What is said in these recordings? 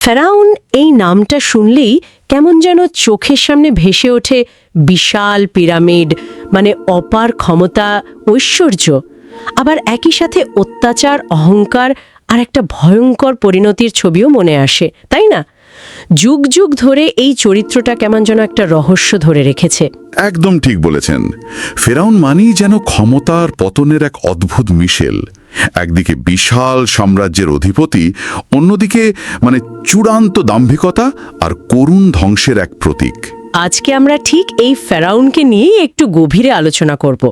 ফেরাউন এই নামটা শুনলেই কেমন যেন চোখের সামনে ভেসে ওঠে বিশাল পিরামিড, মানে অপার ক্ষমতা, ঐশ্বর্য, আবার একই সাথে অত্যাচার, অহংকার আর একটা ভয়ঙ্কর পরিণতির ছবিও মনে আসে, তাই না? যুগ যুগ ধরে এই চরিত্রটা কেমন যেন একটা রহস্য ধরে রেখেছে। একদম ঠিক বলেছেন। ফেরাউন মানেই যেন ক্ষমতার পতনের এক অদ্ভুত মিশেল। একদিকে বিশাল সাম্রাজ্যের অধিপতি, অন্যদিকে চূড়ান্ত দাম্ভিকতা আর করুণ ধ্বংসের এক প্রতীক। আজকে আমরা ঠিক এই ফেরাউনকে নিয়েই একটু গভীরে আলোচনা করব।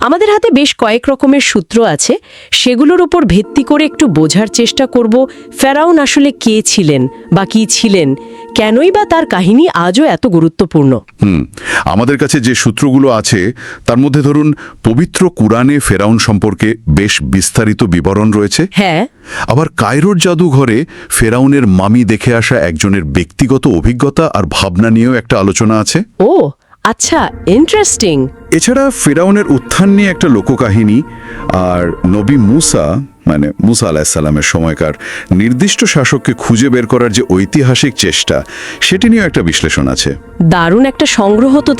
আমাদের হাতে বেশ কয়েক রকমের সূত্র আছে, সেগুলোর উপর ভিত্তি করে একটু বোঝার চেষ্টা করব ফেরাউন আসলে কে ছিলেন বা কি ছিলেন, কেনই বা তার কাহিনী আজও এত গুরুত্বপূর্ণ। আমাদের কাছে যে সূত্রগুলো আছে তার মধ্যে ধরুন, পবিত্র কুরআনে ফেরাউন সম্পর্কে বেশ বিস্তারিত বিবরণ রয়েছে। হ্যাঁ, আবার কায়রোর জাদুঘরে ফেরাউনের মামি দেখে আসা একজনের ব্যক্তিগত অভিজ্ঞতা আর ভাবনা নিয়েও একটা আলোচনা আছে। ও আচ্ছা, ইন্টারেস্টিং। এছাড়া ফেরাউনের উত্থান নিয়ে একটা লোককাহিনী, আর নবী মুসা আলাহিসাল্লামের সময়কার নির্দিষ্ট শাসককে খুঁজে বের করার যে ঐতিহাসিক চেষ্টা, সেটি নিয়েও একটা বিশ্লেষণ আছে। দারুণ একটা সংগ্রহ তো।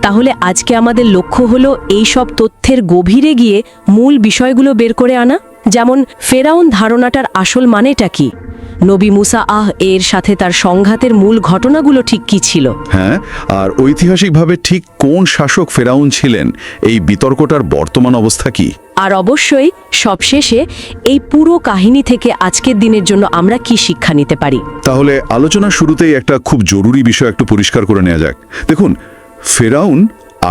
তাহলে আজকে আমাদের লক্ষ্য হলো এই সব তথ্যের গভীরে গিয়ে মূল বিষয়গুলো বের করে আনা। যেমন ফেরাউন ধারণাটার আসল মানেটা কি, নবী মুসা এর সাথে তার সংঘাতের মূল ঘটনাগুলো ঠিক কি ছিল, হ্যাঁ, আর ঐতিহাসিকভাবে ঠিক কোন শাসক ফেরাউন ছিলেন, এই বিতর্কটার বর্তমান অবস্থা কি। আর অবশ্যই সবশেষে এই পুরো কাহিনী থেকে আজকের দিনের জন্য আমরা কি শিক্ষা নিতে পারি। তাহলে আলোচনা শুরুতেই একটা খুব জরুরি বিষয় একটু পরিষ্কার করে নেওয়া যাক। দেখুন, ফেরাউন,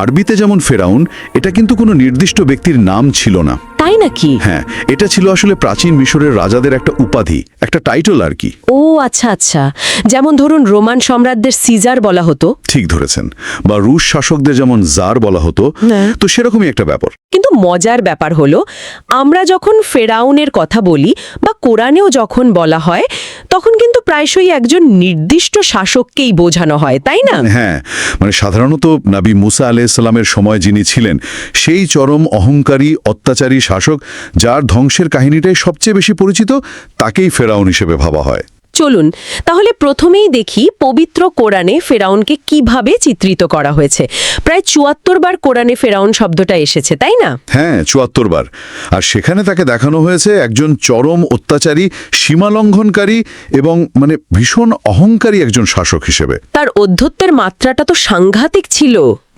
আরবিতে যেমন ফেরাউন, এটা কিন্তু কোনো নির্দিষ্ট ব্যক্তির নাম ছিল না। তাই নাকি? হ্যাঁ, এটা ছিল আসলে প্রাচীন মিশরের রাজাদের একটা উপাধি, একটা টাইটল আর কি। ও আচ্ছা আচ্ছা, যেমন ধরুন রোমান সম্রাটদের সিজার বলা হতো। ঠিক ধরেছেন। বা রুশ শাসকদের যেমন জার বলা হতো। তো সেরকমই একটা ব্যাপার। কিন্তু মজার ব্যাপার হলো, আমরা যখন ফেরাউনের কথা বলি বা কোরআনেও যখন বলা হয়, তখন কিন্তু প্রায়শই একজন নির্দিষ্ট শাসককেই বোঝানো হয়, তাই না? হ্যাঁ, সাধারণত নবী মুসা আলাইহিসসালামের সময় যিনি ছিলেন, সেই চরম অহংকারী, অত্যাচারী শাসক যার ধ্বংসের কাহিনীটাই সবচেয়ে বেশি পরিচিত, তাকেই ফেরাউন হিসেবে ভাবা হয়। চলুন তাহলে প্রথমেই দেখি পবিত্র কোরআনে ফেরাউনকে কিভাবে চিত্রিত করা হয়েছে। প্রায় ৭৪ বার কোরআনে ফেরাউন শব্দটা এসেছে, তাই না? হ্যাঁ, ৭৪ বার। আর সেখানে তাকে দেখানো হয়েছে একজন চরম অত্যাচারী, সীমালঙ্ঘনকারী এবং ভীষণ অহংকারী একজন শাসক হিসেবে। তার অধ্যত্বের মাত্রাটা তো সাংঘাতিক ছিল,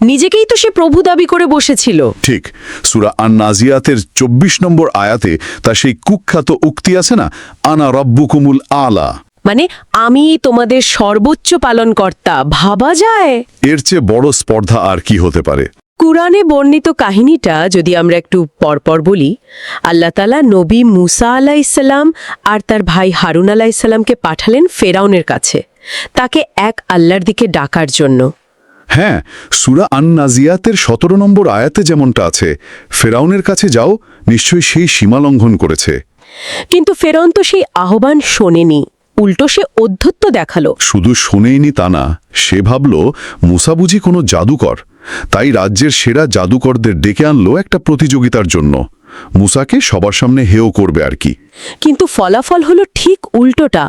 নিজেকেই তো সে প্রভু দাবি করে বসেছিল। ঠিক, সূরা আন-নাজিয়াতের ২৪ নম্বর আয়াতে তার সেই কুখ্যাত উক্তি আছে না, আনা রব্বুকুমুল আলা, আমি তোমাদের সর্বোচ্চ পালনকর্তা। ভাবা যায়? এর চেয়ে বড় স্পর্ধা আর কি হতে পারে? কুরআনে বর্ণিত কাহিনীটা যদি আমরা একটু পরপর বলি, আল্লাহ তাআলা নবী মুসা আলাইহিসসালাম আর তার ভাই হারুন আলাইহিসসালামকে পাঠালেন ফেরাউনের কাছে, তাকে এক আল্লাহর দিকে ডাকার জন্য। হ্যাঁ, সূরা আন-নাজিয়াতের ১৭ নম্বর আয়াতে যেমনটা আছে, ফেরাউনের কাছে যাও, নিশ্চয়ই সেই সীমালঙ্ঘন করেছে। কিন্তু ফেরাউন তো সেই আহ্বান শোনেনি, উল্টো সে অধ্যত্ব দেখালো। শুধু শোনেইনি তা না, সে ভাবল মুসা বুঝি কোনো জাদুকর, তাই রাজ্যের সেরা জাদুকরদের ডেকে আনলো একটা প্রতিযোগিতার জন্য, মুসাকে সবার সামনে হেয় করবে আর কি। কিন্তু ফলাফল হলো ঠিক উল্টোটা।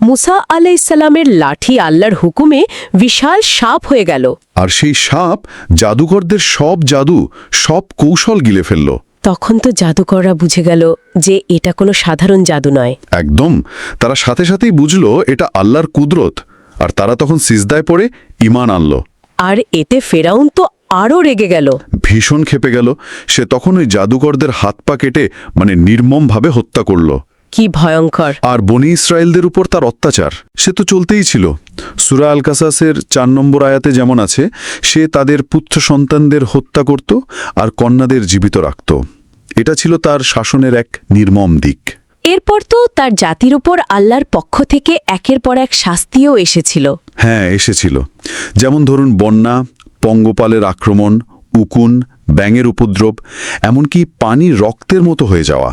মুসা আলাইহিসসালামের লাঠি আল্লাহর হুকুমে বিশাল সাপ হয়ে গেল। আর সেই সাপ জাদুকরদের সব জাদু, সব কৌশল গিলে ফেলল। তখন তো জাদুকররা বুঝে গেল যে এটা কোনো সাধারণ জাদু নয়। একদম, তারা সাথে সাথেই বুঝল এটা আল্লাহর কুদরত, আর তারা তখন সিজদায় পড়ে ঈমান আনল। আর এতে ফেরাউন তো আরও রেগে গেল, ভীষণ ক্ষেপে গেল। সে তখন ওই জাদুকরদের হাত পা কেটে নির্মমভাবে হত্যা করল। কি ভয়ঙ্কর! আর বনি ইসরায়েলদের উপর তার অত্যাচার সে তো চলতেই ছিল। সূরা আল কাসাসের ৪ নম্বর আয়াতে যেমন আছে, সে তাদের পুত্র সন্তানদের হত্যা করত আর কন্যাদের জীবিত রাখত। এটা ছিল তার শাসনের এক নির্মম দিক। এরপর তো তার জাতির উপর আল্লাহর পক্ষ থেকে একের পর এক শাস্তিও এসেছিল। হ্যাঁ, এসেছিল। যেমন ধরুন বন্যা, পঙ্গপালের আক্রমণ, উকুন, ব্যাঙের উপদ্রব, এমনকি পানি রক্তের মতো হয়ে যাওয়া।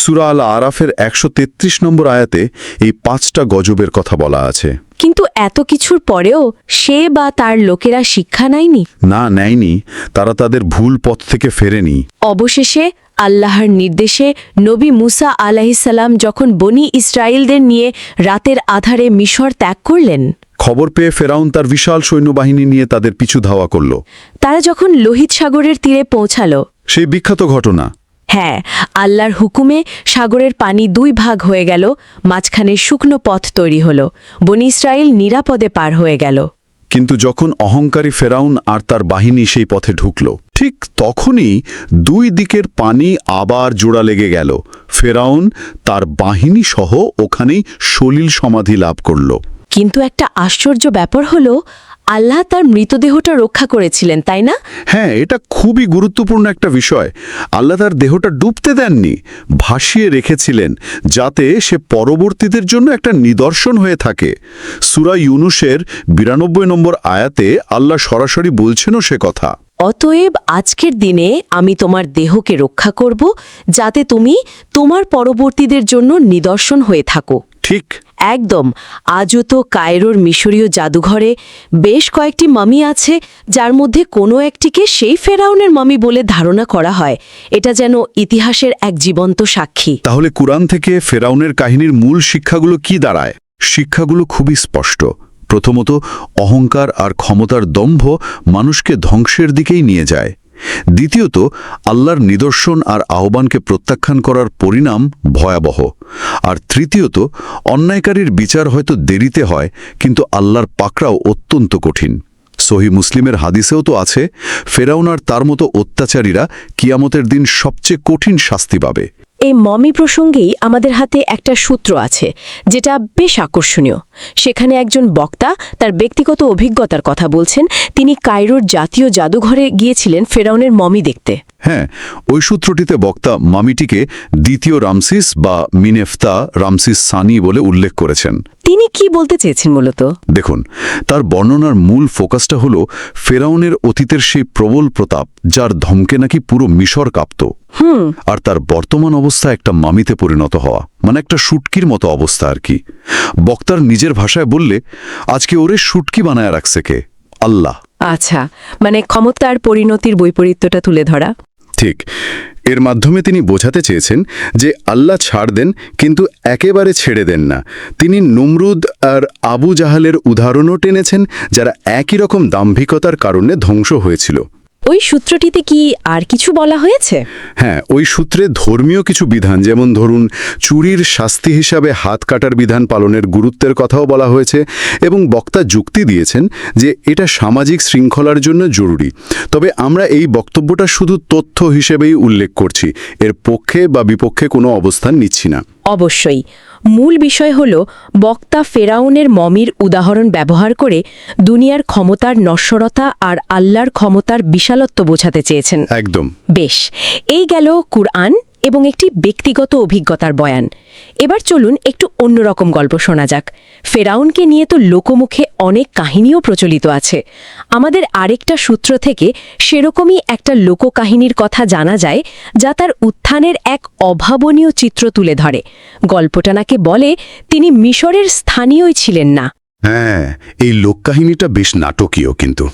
সূরা আল আরাফের ১৩৩ নম্বর আয়াতে এই ৫টা গজবের কথা বলা আছে। কিন্তু এত কিছুর পরেও সে বা তার লোকেরা শিক্ষা নেয়নি। না, নেয়নি। তারা তাদের ভুল পথ থেকে ফেরেনি। অবশেষে আল্লাহর নির্দেশে নবী মুসা আলাইহিসসালাম যখন বনি ইসরায়েলদের নিয়ে রাতের আধারে মিশর ত্যাগ করলেন, খবর পেয়ে ফেরাউন তার বিশাল সৈন্যবাহিনী নিয়ে তাদের পিছু ধাওয়া করল। তারা যখন লোহিত সাগরের তীরে পৌঁছাল, সেই বিখ্যাত ঘটনা। হ্যাঁ, আল্লাহর হুকুমে সাগরের পানি 2 ভাগ হয়ে গেল, মাঝখানে শুকনো পথ তৈরি হল, বনি ইসরায়েল নিরাপদে পার হয়ে গেল। কিন্তু যখন অহংকারী ফেরাউন আর তার বাহিনী সেই পথে ঢুকল, ঠিক তখনই 2 দিকের পানি আবার জোড়া লেগে গেল। ফেরাউন তার বাহিনী সহ ওখানেই সলিল সমাধি লাভ করল। কিন্তু একটা আশ্চর্য ব্যাপার হলো, আল্লাহ তার মৃতদেহটা রক্ষা করেছিলেন, তাই না? হ্যাঁ, এটা খুবই গুরুত্বপূর্ণ একটা বিষয়। আল্লাহ তার দেহটা ডুবতে দেননি, ভাসিয়ে রেখেছিলেন, যাতে সে পরবর্তীদের জন্য একটা নিদর্শন হয়ে থাকে। সূরা ইউনুসের 92 নম্বর আয়াতে আল্লাহ সরাসরি বলছেনও সে কথা। অতএব আজকের দিনে আমি তোমার দেহকে রক্ষা করব, যাতে তুমি তোমার পরবর্তীদের জন্য নিদর্শন হয়ে থাকো। ঠিক একদম। আজও তো কায়রোর মিশরীয় জাদুঘরে বেশ কয়েকটি মামি আছে, যার মধ্যে কোনো একটিকে সেই ফেরাউনের মামি বলে ধারণা করা হয়। এটা যেন ইতিহাসের এক জীবন্ত সাক্ষী। তাহলে কুরআন থেকে ফেরাউনের কাহিনীর মূল শিক্ষাগুলো কি দাঁড়ায়? শিক্ষাগুলো খুবই স্পষ্ট। প্রথমত, অহংকার আর ক্ষমতার দম্ভ মানুষকে ধ্বংসের দিকেই নিয়ে যায়। দ্বিতীয়ত, আল্লাহর নিদর্শন আর আহ্বানকে প্রত্যাখ্যান করার পরিণাম ভয়াবহ। আর তৃতীয়ত, অন্যায়কারীর বিচার হয়তো দেরিতে হয়, কিন্তু আল্লাহর পাকড়াও অত্যন্ত কঠিন। সহিহ মুসলিমের হাদিসেও তো আছে, ফেরাউন আর তার মতো অত্যাচারীরা কিয়ামতের দিন সবচেয়ে কঠিন শাস্তি পাবে। এই মমি প্রসঙ্গেই আমাদের হাতে একটা সূত্র আছে, যেটা বেশ আকর্ষণীয়। সেখানে একজন বক্তা তার ব্যক্তিগত অভিজ্ঞতার কথা বলছেন। তিনি কায়রোর জাতীয় জাদুঘরে গিয়েছিলেন ফেরাউনের মমি দেখতে। হ্যাঁ, ওই সূত্রটিতে বক্তা মামিটিকে দ্বিতীয় রামসিস বা মিনেফতা রামসিস সানি বলে উল্লেখ করেছেন। তিনি কি বলতে চেয়েছেন মূলত? দেখুন, তার বর্ণনার মূল ফোকাসটা হলো ফেরাউনের অতীতের সেই প্রবল প্রতাপ, যার ধমকে নাকি পুরো মিশর কাঁপত, আর তার বর্তমান অবস্থা একটা মামিতে পরিণত হওয়া, মানে একটা শুটকির মতো অবস্থা আর কি। বক্তার নিজের ভাষায় বললে, আজকে ওরে শুটকি বানায় রাখছে কে? আল্লাহ। আচ্ছা, মানে ক্ষমতার পরিণতির বৈপরীত্যটা তুলে ধরা। ঠিক। এর মাধ্যমে তিনি বোঝাতে চেয়েছেন যে আল্লাহ ছাড় দেন, কিন্তু একেবারে ছেড়ে দেন না। তিনি নমরুদ আর আবু জাহালের উদাহরণও টেনেছেন, যারা একই রকম দাম্ভিকতার কারণে ধ্বংস হয়েছিল। ওই সূত্রটিতে কি আর কিছু বলা হয়েছে? হ্যাঁ, ওই সূত্রে ধর্মীয় কিছু বিধান, যেমন ধরুন চুরির শাস্তি হিসাবে হাত কাটার বিধান পালনের গুরুত্বের কথাও বলা হয়েছে, এবং বক্তা যুক্তি দিয়েছেন যে এটা সামাজিক শৃঙ্খলার জন্য জরুরি। তবে আমরা এই বক্তব্যটা শুধু তথ্য হিসেবেই উল্লেখ করছি, এর পক্ষে বা বিপক্ষে কোনো অবস্থান নিচ্ছি না। অবশ্যই মূল বিষয় হল, বক্তা ফেরাউনের মমির উদাহরণ ব্যবহার করে দুনিয়ার ক্ষমতার নশ্বরতা আর আল্লাহর ক্ষমতার বিশালত্ব বোঝাতে চেয়েছেন। একদম। বেশ, এই গেল কুরআন এবং একটি ব্যক্তিগত অভিজ্ঞতার বয়ান। এবার চলুন একটু অন্যরকম গল্প শোনা যাক। ফেরাউনকে নিয়ে তো লোকমুখে অনেক কাহিনীও প্রচলিত আছে। আমাদের আরেকটা সূত্র থেকে সেরকমই একটা লোককাহিনীর কথা জানা যায়, যা তার উত্থানের এক অভাবনীয় চিত্র তুলে ধরে। গল্পটা নাকি বলে তিনি মিশরের স্থানীয়ই ছিলেন না। হ্যাঁ, এই লোককাহিনীটা বেশ নাটকীয়, কিন্তু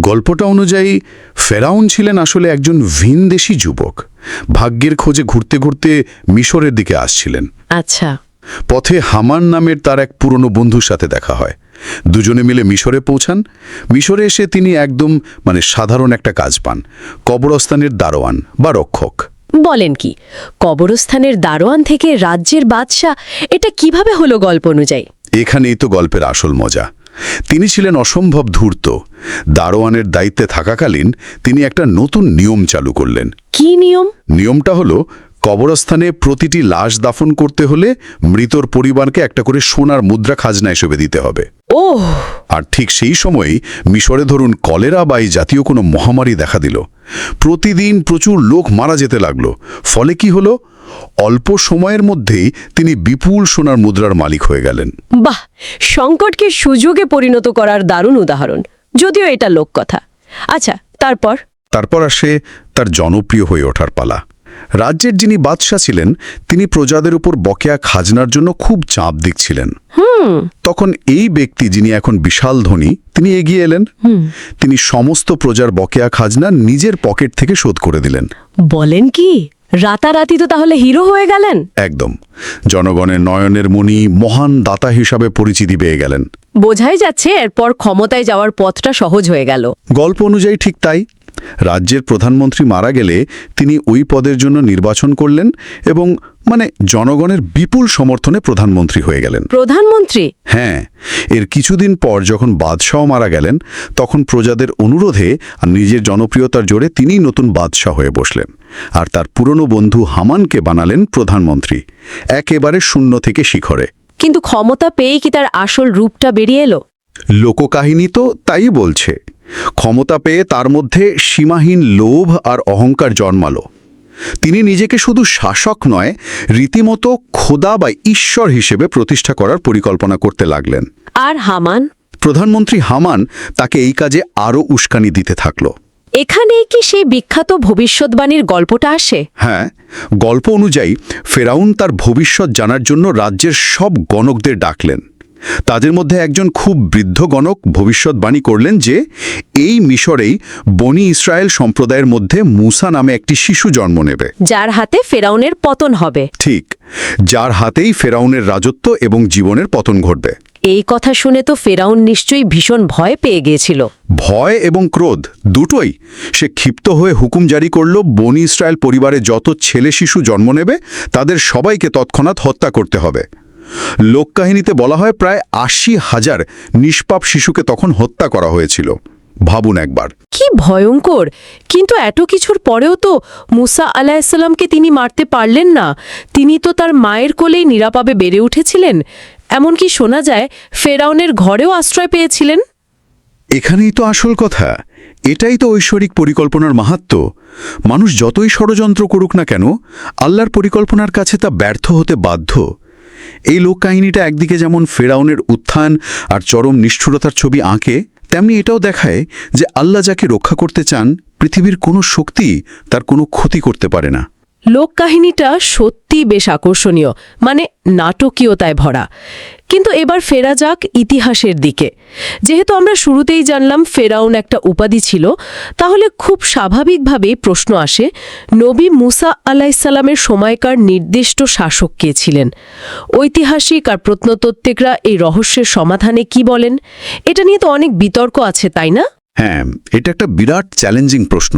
গল্পটা অনুযায়ী ফেরাউন ছিলেন আসলে একজন ভিনদেশী যুবক। ভাগ্যের খোঁজে ঘুরতে ঘুরতে মিশরের দিকে আসছিলেন। আচ্ছা। পথে হামান নামের তার এক পুরনো বন্ধুর সাথে দেখা হয়। দুজনে মিলে মিশরে পৌঁছান। মিশরে এসে তিনি একদম সাধারণ একটা কাজ পান, কবরস্থানের দারোয়ান বা রক্ষক। বলেন কি, কবরস্থানের দারোয়ান থেকে রাজ্যের বাদশাহ? এটা কিভাবে হলো গল্প অনুযায়ী? এখানেই তো গল্পের আসল মজা। তিনি ছিলেন অসম্ভব ধূর্ত। দারোয়ানের দায়িত্বে থাকাকালীন তিনি একটা নতুন নিয়ম চালু করলেন। কি নিয়ম? নিয়মটা হলো, কবরস্থানে প্রতিটি লাশ দাফন করতে হলে মৃতর পরিবারকে একটা করে সোনার মুদ্রা খাজনা হিসেবে দিতে হবে। ওহ! আর ঠিক সেই সময়েই মিশরে ধরুন কলেরা বা এই জাতীয় কোনো মহামারী দেখা দিল। প্রতিদিন প্রচুর লোক মারা যেতে লাগলো। ফলে কি হলো, অল্প সময়ের মধ্যেই তিনি বিপুল সোনার মুদ্রার মালিক হয়ে গেলেন। বাহ, সংকটকে সুযোগে পরিণত করার দারুণ উদাহরণ, যদিও এটা লোককথা। আচ্ছা, তারপর? তারপর আসে তার জনপ্রিয় হয়ে ওঠার পালা। রাজ্যের যিনি বাদশাহ ছিলেন তিনি প্রজাদের উপর বকেয়া খাজনার জন্য খুব চাপ দিচ্ছিলেন। তখন এই ব্যক্তি যিনি এখন বিশাল ধনী তিনি এগিয়ে এলেন। তিনি সমস্ত প্রজার বকেয়া খাজনা নিজের পকেট থেকে শোধ করে দিলেন। বলেন কি, রাতারাতি তো তাহলে হিরো হয়ে গেলেন। একদম, জনগণের নয়নের মণি, মহান দাতা হিসাবে পরিচিতি পেয়ে গেলেন। বোঝাই যাচ্ছে এরপর ক্ষমতায় যাওয়ার পথটা সহজ হয়ে গেল। গল্প অনুযায়ী ঠিক তাই। রাজ্যের প্রধানমন্ত্রী মারা গেলে তিনি ওই পদের জন্য নির্বাচন করলেন এবং জনগণের বিপুল সমর্থনে প্রধানমন্ত্রী হয়ে গেলেন। প্রধানমন্ত্রী? হ্যাঁ, এর কিছুদিন পর যখন বাদশাহ মারা গেলেন তখন প্রজাদের অনুরোধে আর নিজের জনপ্রিয়তার জোরে তিনিই নতুন বাদশাহ হয়ে বসলেন আর তার পুরনো বন্ধু হামানকে বানালেন প্রধানমন্ত্রী, একেবারে শূন্য থেকে শিখরে। কিন্তু ক্ষমতা পেয়ে কি তার আসল রূপটা বেরিয়ে এলো? লোককাহিনী তো তাই বলছে। ক্ষমতা পেয়ে তার মধ্যে সীমাহীন লোভ আর অহংকার জন্মালো। তিনি নিজেকে শুধু শাসক নয়, রীতিমতো খোদা বা ঈশ্বর হিসেবে প্রতিষ্ঠা করার পরিকল্পনা করতে লাগলেন। আর হামান? প্রধানমন্ত্রী হামান তাকে এই কাজে আরও উস্কানি দিতে থাকল। এখানেই কি সেই বিখ্যাত ভবিষ্যৎবাণীর গল্পটা আসে? হ্যাঁ, গল্প অনুযায়ী ফেরাউন তার ভবিষ্যৎ জানার জন্য রাজ্যের সব গণকদের ডাকলেন। তাদের মধ্যে একজন খুব বৃদ্ধ গণক ভবিষ্যৎবাণী করলেন যে এই মিশরেই বনি ইসরায়েল সম্প্রদায়ের মধ্যে মূসা নামে একটি শিশু জন্ম নেবে, যার হাতে ফেরাউনের পতন হবে। ঠিক, যার হাতেই ফেরাউনের রাজত্ব এবং জীবনের পতন ঘটবে। এই কথা শুনে তো ফেরাউন নিশ্চয়ই ভীষণ ভয় পেয়ে গিয়েছিল। ভয় এবং ক্রোধ দুটোই। সে ক্ষিপ্ত হয়ে হুকুম জারি করল, বনি ইসরায়েল পরিবারে যত ছেলে শিশু জন্ম নেবে তাদের সবাইকে তৎক্ষণাৎ হত্যা করতে হবে। লোককাহিনীতে বলা হয় প্রায় ৮০,০০০ নিষ্পাপ শিশুকে তখন হত্যা করা হয়েছিল। ভাবুন একবার। কি ভয়ঙ্কর! কিন্তু এত কিছুর পরেও তো মুসা আলাইহিসসালামকে তিনি মারতে পারলেন না। তিনি তো তার মায়ের কোলেই নিরাপদে বেড়ে উঠেছিলেন। এমনকি শোনা যায় ফেরাউনের ঘরেও আশ্রয় পেয়েছিলেন। এখানেই তো আসল কথা। এটাই তো ঐশ্বরিক পরিকল্পনার মাহাত্ম্য। মানুষ যতই ষড়যন্ত্র করুক না কেন, আল্লাহর পরিকল্পনার কাছে তা ব্যর্থ হতে বাধ্য। এই লোককাহিনীটা একদিকে যেমন ফেরাউনের উত্থান আর চরম নিষ্ঠুরতার ছবি আঁকে, তেমনি এটাও দেখায় যে আল্লাহ যাকে রক্ষা করতে চান পৃথিবীর কোনো শক্তি তার কোনো ক্ষতি করতে পারে না। লোককাহিনীটা সত্যি বেশ আকর্ষণীয়, নাটকীয়তায় ভরা। কিন্তু এবার ফেরা যাক ইতিহাসের দিকে। যেহেতু আমরা শুরুতেই জানলাম ফেরাউন একটা উপাধি ছিল, তাহলে খুব স্বাভাবিকভাবেই প্রশ্ন আসে, নবী মুসা আলাইহিসসালামের সময়কার নির্দিষ্ট শাসক কে ছিলেন? ঐতিহাসিক আর প্রত্নতাত্ত্বিকরা এই রহস্যের সমাধানে কি বলেন? এটা নিয়ে তো অনেক বিতর্ক আছে, তাই না? হ্যাঁ, এটা একটা বিরাট চ্যালেঞ্জিং প্রশ্ন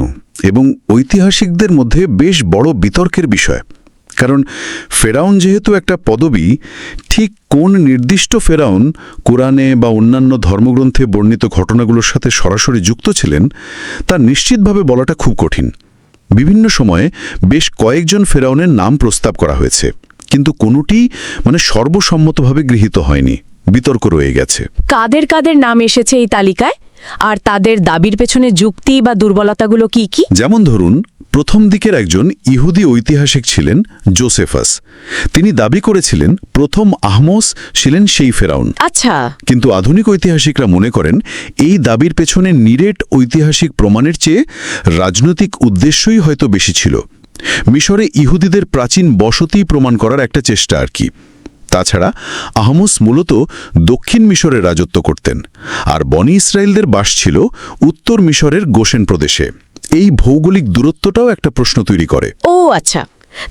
এবং ঐতিহাসিকদের মধ্যে বেশ বড় বিতর্কের বিষয়। কারণ ফেরাউন যেহেতু একটা পদবি, ঠিক কোন নির্দিষ্ট ফেরাউন কোরআনে বা অন্যান্য ধর্মগ্রন্থে বর্ণিত ঘটনাগুলোর সাথে সরাসরি যুক্ত ছিলেন তা নিশ্চিতভাবে বলাটা খুব কঠিন। বিভিন্ন সময়ে বেশ কয়েকজন ফেরাউনের নাম প্রস্তাব করা হয়েছে, কিন্তু কোনোটি সর্বসম্মতভাবে গৃহীত হয়নি। বিতর্ক রয়ে গেছে। কাদের কাদের নাম এসেছে এই তালিকায়, আর তাদের দাবির পেছনে যুক্তি বা দুর্বলতাগুলো কি কি? যেমন ধরুন, প্রথম দিকের একজন ইহুদি ঐতিহাসিক ছিলেন জোসেফাস। তিনি দাবি করেছিলেন প্রথম আহমস ছিলেন সেই ফেরাউন। আচ্ছা। কিন্তু আধুনিক ঐতিহাসিকরা মনে করেন এই দাবির পেছনে নিরেট ঐতিহাসিক প্রমাণের চেয়ে রাজনৈতিক উদ্দেশ্যই হয়তো বেশি ছিল। মিশরে ইহুদিদের প্রাচীন বসতি প্রমাণ করার একটা চেষ্টা আর কি। তাছাড়া আহমস মূলত দক্ষিণ মিশরে রাজত্ব করতেন, আর বনি ইসরায়েলদের বাস ছিল উত্তর মিশরের গোশেন প্রদেশে। এই ভৌগোলিক দূরত্বটাও একটা প্রশ্ন তৈরি করে। ও আচ্ছা,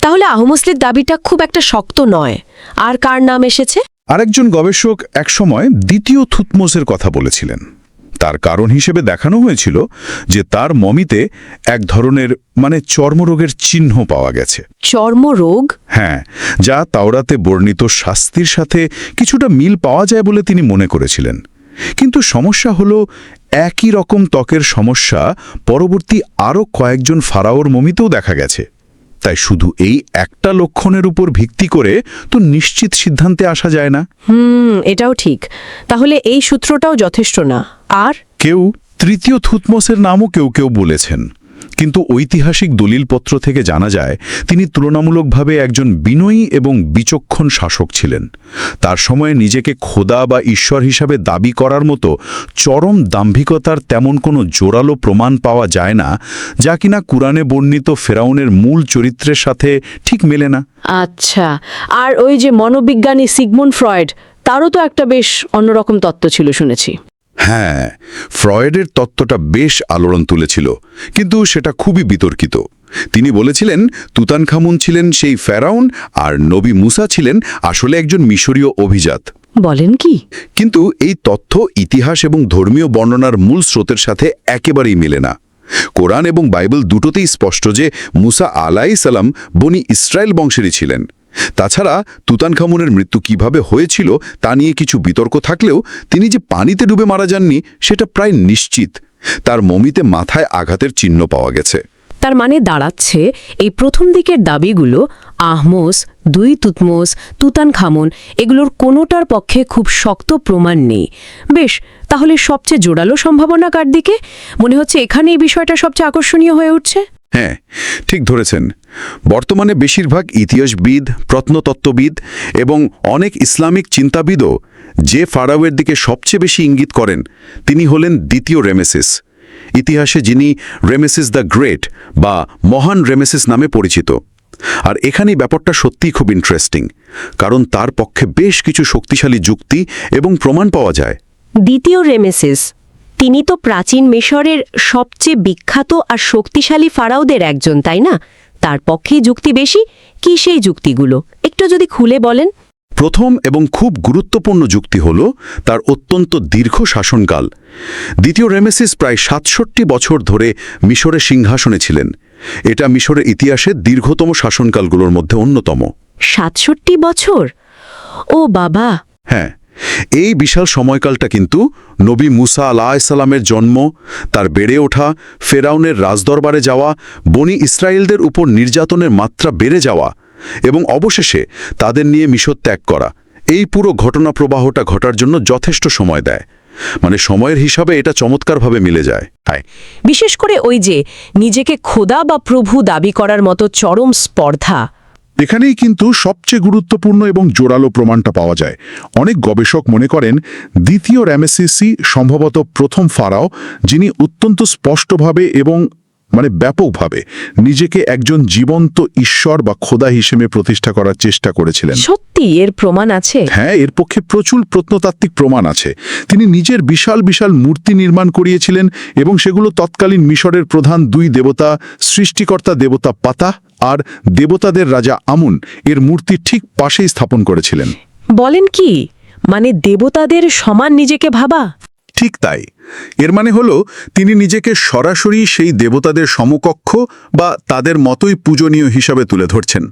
তাহলে আহমসের দাবিটা খুব একটা শক্ত নয়। আর কার নাম এসেছে? আরেকজন গবেষক একসময় দ্বিতীয় থুতমোসের কথা বলেছিলেন। তার কারণ হিসেবে দেখানো হয়েছিল যে তার মমিতে এক ধরনের চর্মরোগের চিহ্ন পাওয়া গেছে। চর্মরোগ? হ্যাঁ, যা তাওরাতে বর্ণিত শাস্তির সাথে কিছুটা মিল পাওয়া যায় বলে তিনি মনে করেছিলেন। কিন্তু সমস্যা হলো একই রকম ত্বকের সমস্যা পরবর্তী আরও কয়েকজন ফারাওর মমিতেও দেখা গেছে। তাই শুধু এই একটা লক্ষণের উপর ভিত্তি করে তো নিশ্চিত সিদ্ধান্তে আসা যায় না। এটাও ঠিক। তাহলে এই সূত্রটাও যথেষ্ট না। আর কেউ তৃতীয় থুতমোসের নামও কেউ কেউ বলেছেন, কিন্তু ঐতিহাসিক দলিলপত্র থেকে জানা যায় তিনি তুলনামূলকভাবে একজন বিনয়ী এবং বিচক্ষণ শাসক ছিলেন। তার সময়ে নিজেকে খোদা বা ঈশ্বর হিসাবে দাবি করার মতো চরম দাম্ভিকতার তেমন কোনো জোরালো প্রমাণ পাওয়া যায় না, যা কিনা কুরআনে বর্ণিত ফেরাউনের মূল চরিত্রের সাথে ঠিক মেলে না। আচ্ছা, আর ওই যে মনোবিজ্ঞানী সিগমুন্ড ফ্রয়েড, তারও তো একটা বেশ অন্যরকম তত্ত্ব ছিল শুনেছি। হ্যাঁ, ফ্রয়েডের তত্ত্বটা বেশ আলোড়ন তুলেছিল, কিন্তু সেটা খুবই বিতর্কিত। তিনি বলেছিলেন তুতানখামুন ছিলেন সেই ফেরাউন আর নবী মুসা ছিলেন আসলে একজন মিশরীয় অভিজাত। বলেন কি? কিন্তু এই তথ্য ইতিহাস এবং ধর্মীয় বর্ণনার মূল স্রোতের সাথে একেবারেই মেলে না। কোরআন এবং বাইবেল দুটোতেই স্পষ্ট যে মুসা আলাইহিস সালাম বনি ইসরায়েল বংশেরই ছিলেন। তাছাড়া তুতানখামুনের মৃত্যু কিভাবে হয়েছিল তা নিয়ে কিছু বিতর্ক থাকলেও তিনি যে পানিতে ডুবে মারা যাননি সেটা প্রায় নিশ্চিত। তার মমিতে মাথায় আঘাতের চিহ্ন পাওয়া গেছে। তার মানে দাঁড়াচ্ছে এই প্রথম দিকের দাবিগুলো আহমোস, দুই তুতমোস, তুতানখামুন এগুলোর কোনোটার পক্ষে খুব শক্ত প্রমাণ নেই। বেশ, তাহলে সবচেয়ে জোরালো সম্ভাবনা কার দিকে? মনে হচ্ছে এখানে এই বিষয়টা সবচেয়ে আকর্ষণীয় হয়ে উঠছে। হ্যাঁ, ঠিক ধরেছেন। বর্তমানে বেশিরভাগ ইতিহাসবিদ, প্রত্নতত্ত্ববিদ এবং অনেক ইসলামিক চিন্তাবিদও যে ফারাওয়ের দিকে সবচেয়ে বেশি ইঙ্গিত করেন তিনি হলেন দ্বিতীয় রেমেসিস। ইতিহাসে যিনি রেমেসিস দ্য গ্রেট বা মহান রেমেসিস নামে পরিচিত। আর এখানেই ব্যাপারটা সত্যিই খুব ইন্টারেস্টিং, কারণ তার পক্ষে বেশ কিছু শক্তিশালী যুক্তি এবং প্রমাণ পাওয়া যায়। দ্বিতীয় রেমেসিস, তিনি তো প্রাচীন মিশরের সবচেয়ে বিখ্যাত আর শক্তিশালী ফারাওদের একজন, তাই না? তার পক্ষেই যুক্তি বেশি। কি সেই যুক্তিগুলো একটু যদি খুলে বলেন। প্রথম এবং খুব গুরুত্বপূর্ণ যুক্তি হল তার অত্যন্ত দীর্ঘ শাসনকাল। দ্বিতীয় রেমেসিস প্রায় ৬৭ বছর ধরে মিশরের সিংহাসনে ছিলেন। এটা মিশরের ইতিহাসে দীর্ঘতম শাসনকালগুলোর মধ্যে অন্যতম। ৬৭ বছর? ও বাবা! হ্যাঁ, এই বিশাল সময়কালটা কিন্তু নবী মুসা আলাইহিস সালামের জন্ম, তার বেড়ে ওঠা, ফেরাউনের রাজদরবারে যাওয়া, বনি ইসরায়েলদের উপর নির্যাতনের মাত্রা বেড়ে যাওয়া এবং অবশেষে তাদের নিয়ে মিশর ত্যাগ করা, এই পুরো ঘটনা প্রবাহটা ঘটার জন্য যথেষ্ট সময় দেয়। মানে সময়ের হিসাবে এটা চমৎকারভাবে মিলে যায়। বিশেষ করে ওই যে নিজেকে খোদা বা প্রভু দাবি করার মতো চরম স্পর্ধা। এখানেই কিন্তু সবচেয়ে গুরুত্বপূর্ণ এবং জোরালো প্রমাণটা পাওয়া যায়। অনেক গবেষক মনে করেন দ্বিতীয় রামেসিসই সম্ভবত প্রথম ফারাও যিনি অত্যন্ত স্পষ্টভাবে এবং ব্যাপকভাবে নিজেকে একজন জীবন্ত ঈশ্বর বা খোদা হিসেবে প্রতিষ্ঠা করার চেষ্টা করেছিলেন। সত্যি এর প্রমাণ আছে? হ্যাঁ, এর পক্ষে প্রচুর প্রত্নতাত্ত্বিক প্রমাণ আছে। তিনি নিজের বিশাল বিশাল মূর্তি নির্মাণ করিয়েছিলেন এবং সেগুলো তৎকালীন মিশরের প্রধান দুই দেবতা, সৃষ্টিকর্তা দেবতা পাতা আর দেবতাদের রাজা আমুন এর মূর্তি ঠিক পাশেই স্থাপন করেছিলেন। বলেন কি? মানে দেবতাদের সমান নিজেকে ভাবা? ঠিক তাই। এর মানে হলো তিনি নিজেকে সরাসরি সেই দেবতাদের সমকক্ষ বা তাদের মতোই পূজনীয় হিসাবে তুলে ধরছেন।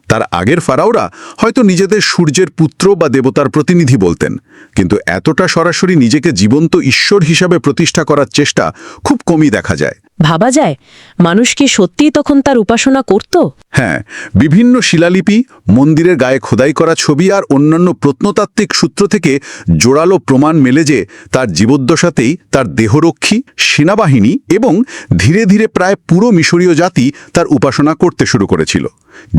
তার আগের ফারাওরা হয়তো নিজেদের সূর্যের পুত্র বা দেবতার প্রতিনিধি বলতেন, কিন্তু এতটা সরাসরি নিজেকে জীবন্ত ঈশ্বর হিসাবে প্রতিষ্ঠা করার চেষ্টা খুব কমই দেখা যায়। ভাবা যায় মানুষ কি সত্যিই তখন তার উপাসনা করত? হ্যাঁ, বিভিন্ন শিলালিপি, মন্দিরের গায়ে খোদাই করা ছবি আর অন্যান্য প্রত্নতাত্ত্বিক সূত্র থেকে জোরালো প্রমাণ মেলে যে তার জীবদ্দশাতেই তার দেহরক্ষী, সেনাবাহিনী এবং ধীরে ধীরে প্রায় পুরো মিশরীয় জাতি তার উপাসনা করতে শুরু করেছিল।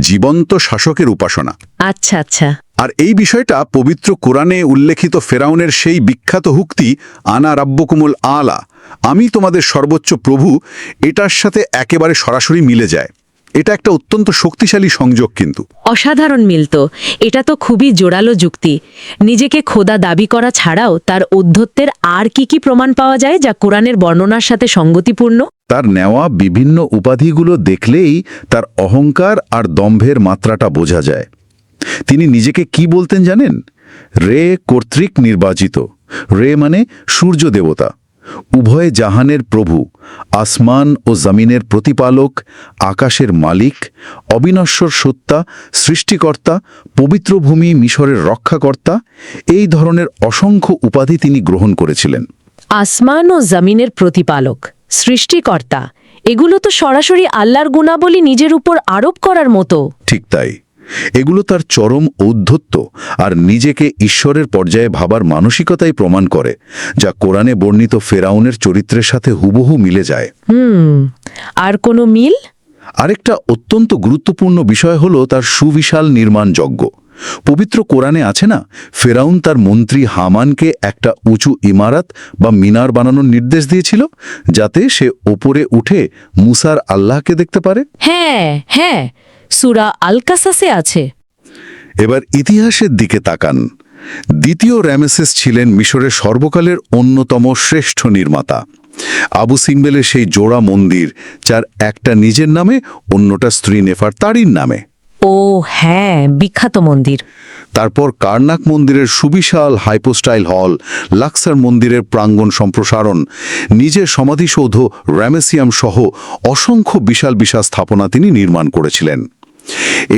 জীবন্ত শাসকের উপাসনা। আচ্ছা আচ্ছা। আর এই বিষয়টা পবিত্র কোরআনে উল্লেখিত ফেরাউনের সেই বিখ্যাত উক্তি আনা রাব্বুকুমুল আলা, আমি তোমাদের সর্বোচ্চ প্রভু, এটার সাথে একেবারে সরাসরি মিলে যায়। এটা একটা অত্যন্ত শক্তিশালী সংযোগ কিন্তু। অসাধারণ মিল তো। এটা তো খুবই জোরালো যুক্তি। নিজেকে খোদা দাবি করা ছাড়াও তার ঔদ্ধত্যের আর কি প্রমাণ পাওয়া যায় যা কোরআনের বর্ণনার সাথে সঙ্গতিপূর্ণ? তার নেওয়া বিভিন্ন উপাধিগুলো দেখলেই তার অহংকার আর দম্ভের মাত্রাটা বোঝা যায়। তিনি নিজেকে কি বলতেন জানেন? রে কর্তৃক নির্বাচিত। রে মানে সূর্য দেবতা, উভয় জাহানের প্রভু, আসমান ও জমিনের প্রতিপালক, আকাশের মালিক, অবিনশ্বর সত্তা, সৃষ্টিকর্তা, পবিত্র ভূমি মিশরের রক্ষাকর্তা, এই ধরনের অসংখ্য উপাধি তিনি গ্রহণ করেছিলেন। আসমান ও জমিনের প্রতিপালক, সৃষ্টিকর্তা, এগুলো তো সরাসরি আল্লাহর গুণাবলী নিজের উপর আরোপ করার মতো। ঠিক তাই। এগুলো তার চরম ঔদ্ধত্য আর নিজেকে ঈশ্বরের পর্যায়ে ভাবার মানসিকতাই প্রমাণ করে, যা কোরআনে বর্ণিত ফেরাউনের চরিত্রের সাথে হুবহু মিলে যায়। আর কোনো মিল? আরেকটা অত্যন্ত গুরুত্বপূর্ণ বিষয় হলো তার সুবিশাল নির্মাণযজ্ঞ। পবিত্র কোরআনে আছে না, ফেরাউন তার মন্ত্রী হামানকে একটা উঁচু ইমারত বা মিনার বানানোর নির্দেশ দিয়েছিল, যাতে সে ওপরে উঠে মুসার আল্লাহকে দেখতে পারে। হ্যাঁ হ্যাঁ, সূরা আল কাসাসে আছে। এবার ইতিহাসের দিকে তাকান। দ্বিতীয় রামেসেস ছিলেন মিশরের সর্বকালের অন্যতম শ্রেষ্ঠ নির্মাতা। আবু সিম্বেলের সেই জোড়া মন্দির, যার একটা নিজের নামে, অন্যটা স্ত্রী নেফারতারির নামে। ও হ্যাঁ, বিখ্যাত মন্দির। তারপর কার্নাক মন্দিরের সুবিশাল হাইপোস্টাইল হল, লাক্সার মন্দিরের প্রাঙ্গণ সম্প্রসারণ, নিজের সমাধিসৌধ র্যামেসিয়াম সহ অসংখ্য বিশাল বিশাল স্থাপনা তিনি নির্মাণ করেছিলেন।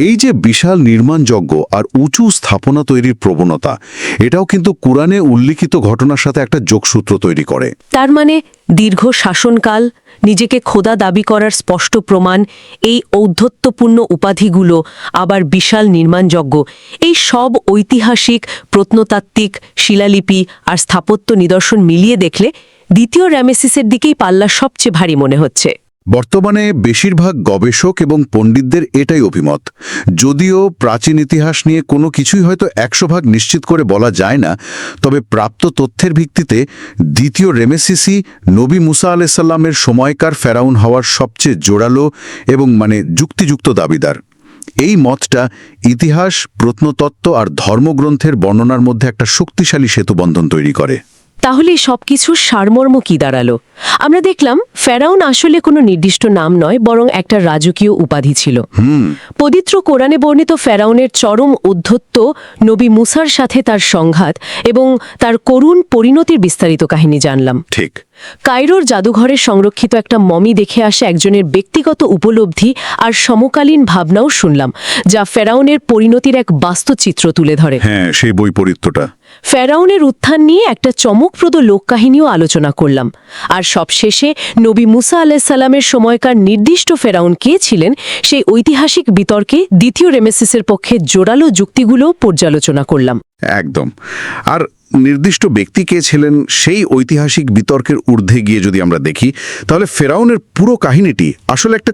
এই যে বিশাল নির্মাণযজ্ঞ আর উঁচু স্থাপনা তৈরির প্রবণতা, এটাও কিন্তু কোরআনে উল্লিখিত ঘটনার সাথে একটা যোগসূত্র তৈরি করে। তার মানে দীর্ঘ শাসনকাল, নিজেকে খোদা দাবি করার স্পষ্ট প্রমাণ, এই ঔদ্ধত্যপূর্ণ উপাধিগুলো, আবার বিশাল নির্মাণযজ্ঞ, এই সব ঐতিহাসিক, প্রত্নতাত্ত্বিক, শিলালিপি আর স্থাপত্য নিদর্শন মিলিয়ে দেখলে দ্বিতীয় রামেসিসের দিকেই পাল্লা সবচেয়ে ভারী মনে হচ্ছে। বর্তমানে বেশিরভাগ গবেষক এবং পণ্ডিতদের এটাই অভিমত। যদিও প্রাচীন ইতিহাস নিয়ে কোনো কিছুই হয়তো 100% নিশ্চিত করে বলা যায় না, তবে প্রাপ্ত তথ্যের ভিত্তিতে দ্বিতীয় রেমেসিসই নবী মুসা আলাইসাল্লামের সময়কার ফেরাউন হওয়ার সবচেয়ে জোরালো এবং যুক্তিযুক্ত দাবিদার। এই মতটা ইতিহাস, প্রত্নতত্ত্ব আর ধর্মগ্রন্থের বর্ণনার মধ্যে একটা শক্তিশালী সেতুবন্ধন তৈরি করে। তাহলে সবকিছুর সারমর্ম কি দাঁড়ালো? আমরা দেখলাম ফেরাউন আসলে কোনো নির্দিষ্ট নাম নয়, বরং একটা রাজকীয় উপাধি ছিল। পবিত্র কোরআনে বর্ণিত ফেরাউনের চরম উদ্ধত্ত, নবী মুসার সাথে তার সংঘাত এবং তার করুণ পরিণতির বিস্তারিত কাহিনী জানলাম। ঠিক। কায়রোর জাদুঘরে সংরক্ষিত একটা মমি দেখে আসে একজনের ব্যক্তিগত উপলব্ধি আর সমকালীন ভাবনাও শুনলাম, যা ফেরাউনের পরিণতির এক বাস্তবচিত্র তুলে ধরে। হ্যাঁ, সেই বৈপরীত্যটা। ফেরাউনের উত্থান নিয়ে একটা চমকপ্রদ লোককাহিনীও আলোচনা করলাম। আর সবশেষে নবী মুসা আলাইসাল্লামের সময়কার নির্দিষ্ট ফেরাউন কে ছিলেন, সেই ঐতিহাসিক বিতর্কে দ্বিতীয় রেমেসিসের পক্ষে জোরালো যুক্তিগুলো পর্যালোচনা করলাম। একদম। আর নির্দিষ্ট ব্যক্তি কে ছিলেন সেই ঐতিহাসিক বিতর্কের ঊর্ধ্বে গিয়ে যদি আমরা দেখি, তাহলে ফেরাউনের পুরো কাহিনীটি আসলে একটা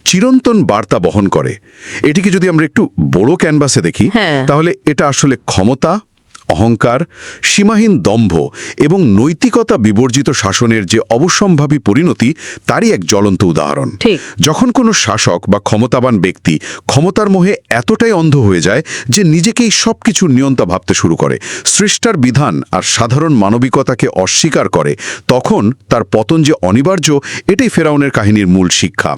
চিরন্তন বার্তা বহন করে। এটিকে যদি আমরা একটু বড় ক্যানভাসে দেখি, তাহলে এটা আসলে ক্ষমতা, অহংকার, সীমাহীন দম্ভ এবং নৈতিকতা বিবর্জিত শাসনের যে অবশ্যম্ভাবী পরিণতি, তারই এক জ্বলন্ত উদাহরণ। যখন কোনো শাসক বা ক্ষমতাবান ব্যক্তি ক্ষমতার মোহে এতটাই অন্ধ হয়ে যায় যে নিজেকেই সবকিছুর নিয়ন্তা ভাবতে শুরু করে, সৃষ্টার বিধান আর সাধারণ মানবিকতাকে অস্বীকার করে, তখন তার পতন যে অনিবার্য, এটাই ফেরাউনের কাহিনীর মূল শিক্ষা।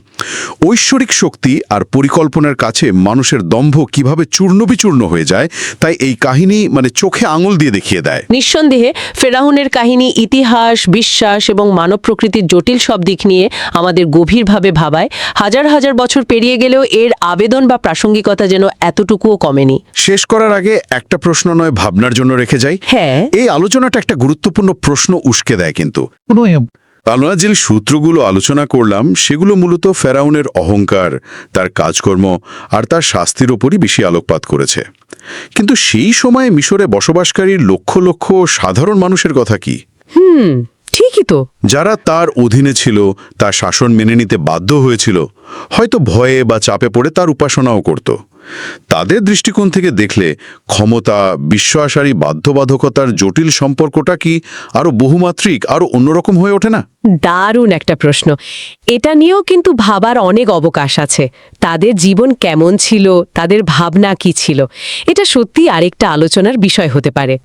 ঐশ্বরিক শক্তি আর পরিকল্পনার কাছে মানুষের দম্ভ কিভাবে চূর্ণবিচূর্ণ হয়ে যায়, তাই এই কাহিনী চোখে আঙুল দিয়ে দেখিয়ে দেয়। নিঃসন্দেহে ফেরাউনের কাহিনী ইতিহাস, বিশ্বাস এবং মানব প্রকৃতির জটিল সব দিক নিয়ে আমাদের গভীরভাবে ভাবায়। হাজার হাজার বছর পেরিয়ে গেলেও এর আবেদন বা প্রাসঙ্গিকতা যেন এতটুকুও কমেনি। শেষ করার আগে একটা প্রশ্ন নয়, ভাবনার জন্য রেখে যাই। হ্যাঁ, এই আলোচনাটা একটা গুরুত্বপূর্ণ প্রশ্ন উস্কে দেয়। কিন্তু আমরা যে সূত্রগুলো আলোচনা করলাম, সেগুলো মূলত ফেরাউনের অহংকার, তার কাজকর্ম আর তার শাস্তির ওপরই বেশি আলোকপাত করেছে। কিন্তু সেই সময়ে মিশরে বসবাসকারী লক্ষ লক্ষ সাধারণ মানুষের কথা কি? ঠিকই তো। যারা তার অধীনে ছিল, তার শাসন মেনে নিতে বাধ্য হয়েছিল, হয়তো ভয়ে বা চাপে পড়ে তার উপাসনাও করত। তাদের দৃষ্টিকোণ থেকে দেখলে ক্ষমতা, বিশ্বাস আর বাধ্যবাধকতার জটিল সম্পর্কটা কি আরো বহুমাত্রিক, আরো অন্যরকম হয়ে ওঠে না? দারুণ একটা প্রশ্ন। এটা নিয়েও কিন্তু ভাবার অনেক অবকাশ আছে। তাদের জীবন কেমন ছিল, তাদের ভাবনা কি ছিল, এটা সত্যি আরেকটা আলোচনার বিষয় হতে পারে।